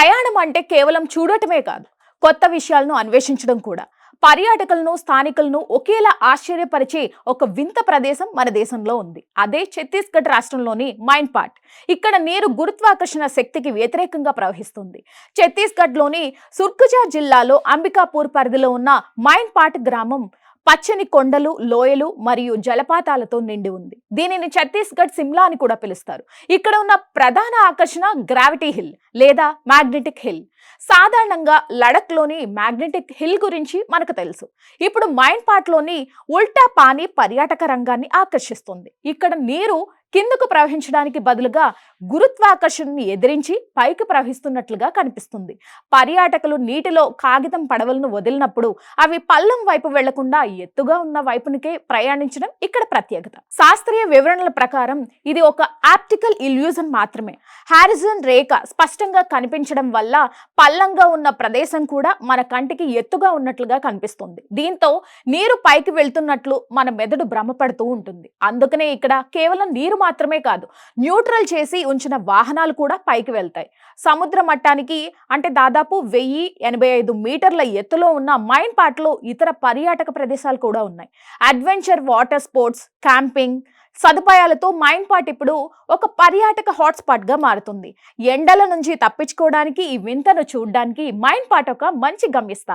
ప్రయాణం అంటే కేవలం చూడటమే కాదు, కొత్త విషయాలను అన్వేషించడం కూడా. పర్యాటకులను, స్థానికులను ఒకేలా ఆశ్చర్యపరిచే ఒక వింత ప్రదేశం మన దేశంలో ఉంది. అదే ఛత్తీస్గఢ్ రాష్ట్రంలోని మైన్ పాట్. ఇక్కడ నీరు గురుత్వాకర్షణ శక్తికి వ్యతిరేకంగా ప్రవహిస్తుంది. ఛత్తీస్గఢ్లోని సుర్గుజా జిల్లాలో అంబికాపూర్ పరిధిలో ఉన్న మైన్ పాట్ గ్రామం పచ్చని కొండలు, లోయలు మరియు జలపాతాలతో నిండి ఉంది. దీనిని ఛత్తీస్గఢ్ సిమ్లా అని కూడా పిలుస్తారు. ఇక్కడ ఉన్న ప్రధాన ఆకర్షణ గ్రావిటీ హిల్ లేదా మ్యాగ్నెటిక్ హిల్. సాధారణంగా లడఖ్లోని మ్యాగ్నెటిక్ హిల్ గురించి మనకు తెలుసు. ఇప్పుడు మైన్ పాట్లోని ఉల్టా పానీ పర్యాటక రంగాన్ని ఆకర్షిస్తుంది. ఇక్కడ నీరు కిందకు ప్రవహించడానికి బదులుగా గురుత్వాకర్షణని ఎదిరించి పైకి ప్రవహిస్తున్నట్లుగా కనిపిస్తుంది. పర్యాటకులు నీటిలో కాగితం పడవలను వదిలినప్పుడు అవి పల్లం వైపు వెళ్లకుండా ఎత్తుగా ఉన్న వైపునికే ప్రయాణించడం ఇక్కడ ప్రత్యేకత. శాస్త్రీయ వివరణల ప్రకారం ఇది ఒక ఆప్టికల్ ఇల్యూజన్ మాత్రమే. హారిజన్ రేఖ స్పష్టంగా కనిపించడం వల్ల పల్లంగా ఉన్న ప్రదేశం కూడా మన కంటికి ఎత్తుగా ఉన్నట్లుగా కనిపిస్తుంది. దీంతో నీరు పైకి వెళ్తున్నట్లు మన మెదడు భ్రమపడుతూ ఉంటుంది. అందుకనే ఇక్కడ కేవలం నీరు మాత్రమే కాదు, న్యూట్రల్ చేసి ఉంచిన వాహనాలు కూడా పైకి వెళ్తాయి. సముద్ర మట్టానికి అంటే దాదాపు 1085 మీటర్ల ఎత్తులో ఉన్న మైన్ పాట్లో ఇతర పర్యాటక ప్రదేశాలు కూడా ఉన్నాయి. అడ్వెంచర్ వాటర్ స్పోర్ట్స్, క్యాంపింగ్ సదుపాయాలతో మైన్ పాట్ ఇప్పుడు ఒక పర్యాటక హాట్స్పాట్ గా మారుతుంది. ఎండల నుంచి తప్పించుకోవడానికి, ఈ వింతను చూడడానికి మైన్ పాట్ ఒక మంచి గమ్యస్థానం.